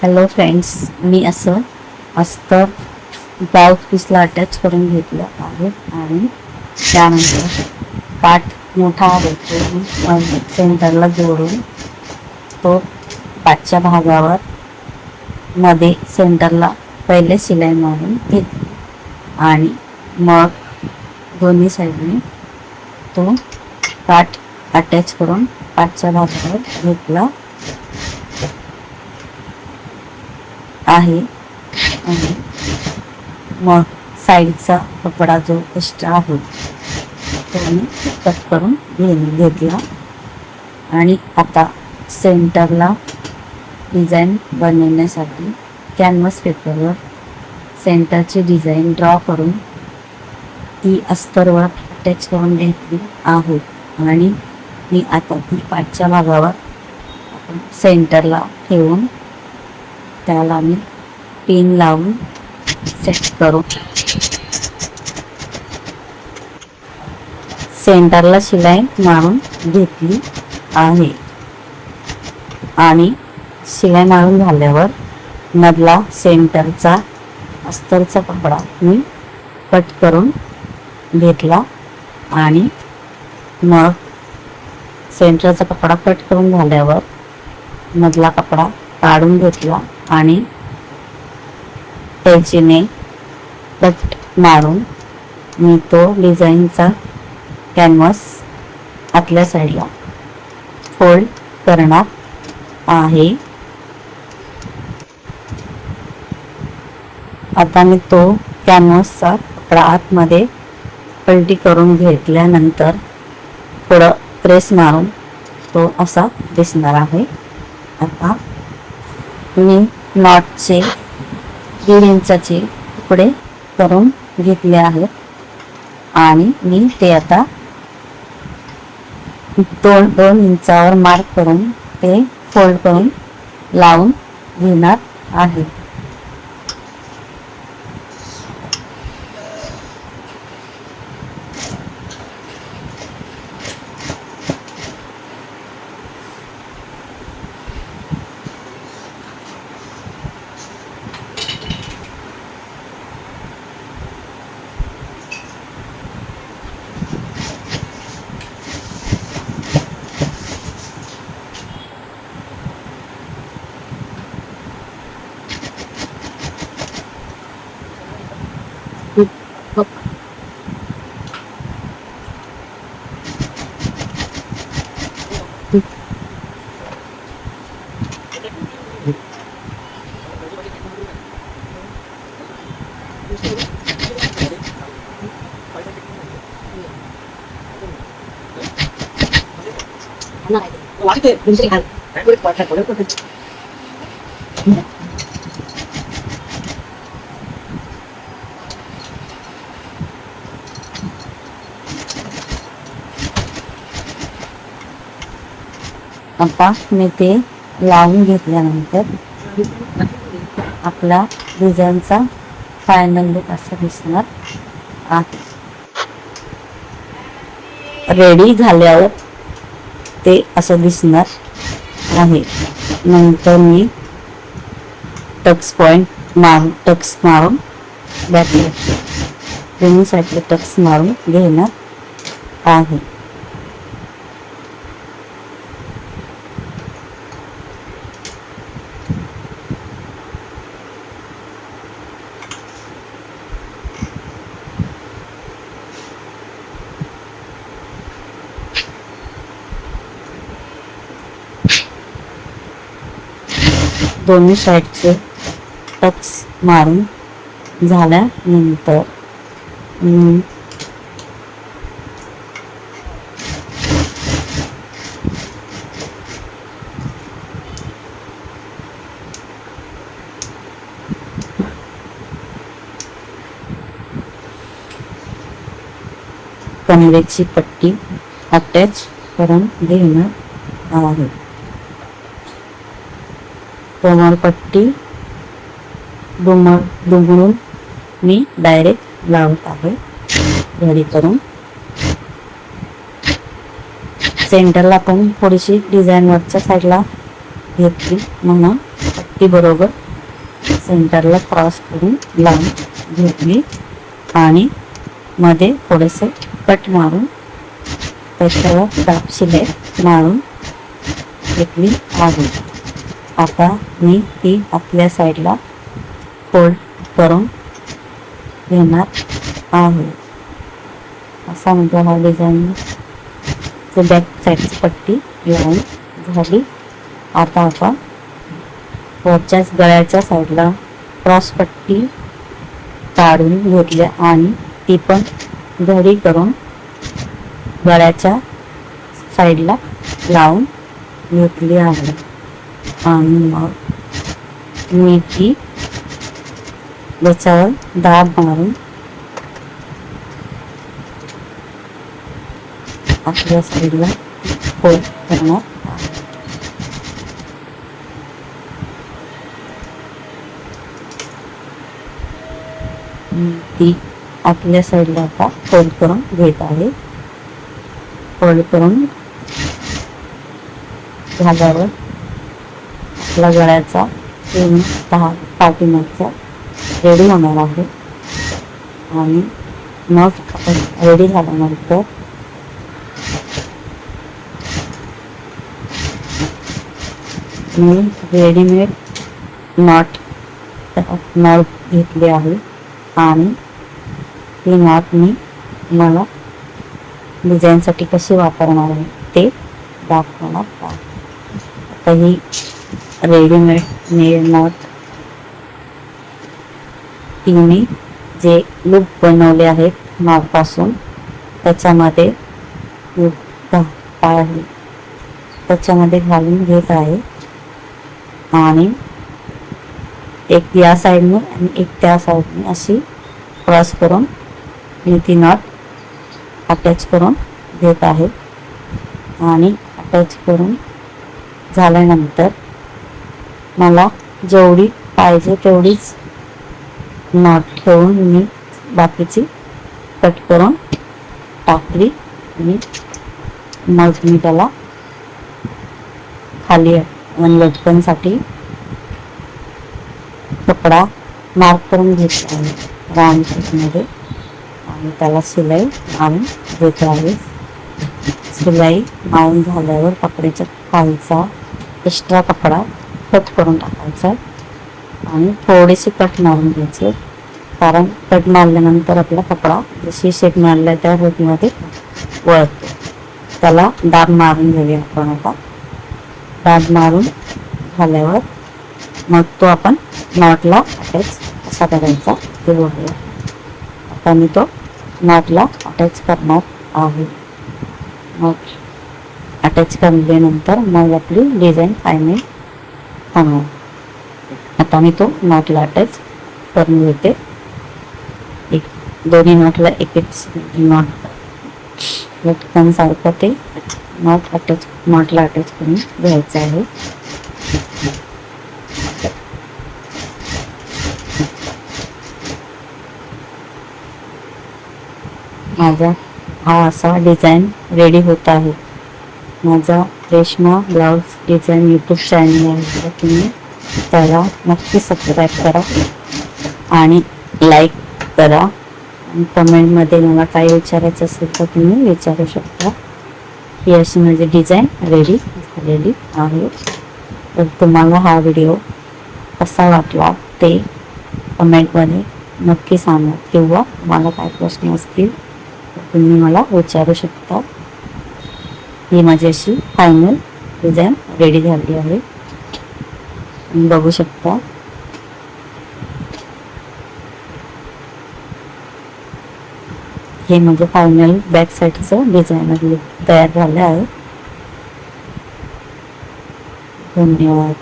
Hello friends, मी असं अस्तर blouse पीसला attach करून घेतलं आहे आणि त्यानंतर पाठ मोठा आहे तो सेंटरला जोडून तो पाठच्या भागावर मध्ये सेंटरला पहिले शिलाई मारून घेतली आणि मग दोन्ही साईडने तो पाठ अटॅच करून पाठच्या भागावर घेतला आहे आणि मग साईडचा कपडा जो एक्स्ट्रा आहे तो मी कट करून घेतला आणि आता सेंटरला डिझाईन बनवण्यासाठी कॅनव्हास पेपरवर सेंटरची डिझाईन ड्रॉ करून ती अस्तरवर अटॅच करून घेतली आहे आणि मी आता ती पाठच्या भागावर सेंटरला ठेवून त्याला मी पिन लावून सेट करून सेंटरला शिलाई मारून घेतली आहे आणि शिलाई मारून झाल्यावर मधला सेंटरचा अस्तरचा कपडा मी कट करून घेतला आणि मग सेंटरचा कपडा कट करून झाल्यावर मधला कपडा काढून घेतला आणि कैचीने कट मारून मी तो डिझाईनचा कॅनव्हास आतल्या साईडला फोल्ड करणार आहे. आता मी तो कॅनव्हासचा कपडा आतमध्ये पलटी करून घेतल्यानंतर थोडं प्रेस मारून तो असा दिसणार आहे. आता मी नॉटचे 1.5 इंचाचे तुकडे करून घेतले आहेत आणि मी ते आता 2 इंचावर मार्क करून ते फोल्ड करून लावून घेणार आहे. आता मी ते लावून घेतल्यानंतर आपला डिझाईनचा फायनल लुक असा दिसणार आहे. रेडी झाल्यावर ते असं दिसणार आहे. नंतर मी टक्स मारून बॅकला दोन्ही साईडला टक्स मारून घेणार आहे. दोन्ही साईडचे टक्स मारून झाल्यानंतर कमरेची पट्टी अटॅच करून घेणार आहे. कमरपट्टी दुमडून मी डायरेक्ट लावत आहे रेडी करून. सेंटरला पण थोडीशी डिझाईन वरच्या साईडला घेतली म्हणून पट्टी बरोबर सेंटरला क्रॉस करून लावून घेतली आणि मध्ये थोडेसे कट मारून त्याच्यावर दाब शिलाई मारून घेतली आहे. आता मी ती आपल्या साईडला फोल्ड करून घेणार आहे. असा म्हणजे हा डिझाईन बॅक साईडची पट्टी लावून झाली. आता आपण वरच्याच गळ्याच्या साईडला क्रॉस पट्टी काढून घेतली आणि ती पण घडी करून गळ्याच्या साईडला लावून घेतली आहे. आणि मग मी ती त्याच्यावर दाब मारून आपल्या साईडला फोल्ड करणार आहे. ती आपल्या साईडला आता फोल्ड करून घेत आहे. फोल्ड करून झाल्यावर आपला गळ्याचा पाठीमागचा रेडी होणार आहे. आणि मग आपण रेडी झाल्यानंतर मी रेडीमेड नॉट घेतली आहे आणि ती नॉट मी मला डिझाईनसाठी कशी वापरणार आहे ते दाखवणार आहे. आता ही रेडीमेड नॉट ती मी जे लूप बनवले आहेत नॉटपासून त्याच्यामध्ये आहे त्याच्यामध्ये घालून घेत आहे. आणि एक या साईडने आणि एक त्या साईडने अशी क्रॉस करून मी ती नॉट अटॅच करून घेत आहे. आणि अटॅच करून झाल्यानंतर मला जेवढी पाहिजे तेवढीच नॉट ठेवून मी बाकीची कट करून टाकली. आणि मग मी त्याला खाली लटकनसाठी कपडा मार्क करून घेतला आहे राऊंड शेपमध्ये आणि त्याला शिलाई मारून घेत आहे. शिलाई मारून झाल्यावर कपड्याच्या खालचा एक्स्ट्रा कपडा कट करून टाकायचा आणि थोडेसे कट मारून घ्यायचे. कारण कट मारल्यानंतर आपला कपडा जशी शेप मारला त्या शेपमध्ये वळतो. त्याला दाब मारून घेऊया आपण. आता दाब मारून झाल्यावर मग तो आपण नॉटला अटॅच कसा करायचा ते बघूया. आता मी तो नॉटला अटॅच करणार आहे. मग अटॅच केल्यानंतर मग आपली डिझाईन फायनल होणार. आता मी तो नॉटला अटॅच करून घेते. एक दोन्ही नॉटला एक नॉट लटकनसारखं ते नॉटला अटॅच करून घ्यायचं आहे. माझा हा असा डिझाईन रेडी होत आहे. माझा Reshma blouse design YouTube channel आहे. तुम्ही त्याला नक्की सबस्क्राईब करा आणि लाईक करा. आणि कमेंटमध्ये मला काय विचारायचं असेल तर तुम्ही विचारू शकता. ही अशी माझी डिझाईन रेडी झालेली आहे. तर तुम्हाला हा व्हिडिओ कसा वाटला ते कमेंटमध्ये नक्की सांगा. किंवा मला काय प्रश्न असतील तर तुम्ही मला विचारू शकता. ही माझी अशी फायनल डिझाईन रेडी झाली आहे. बघू शकता. हे म्हणजे फायनल बॅक साईडचं डिझाईन तयार झालं आहे. धन्यवाद.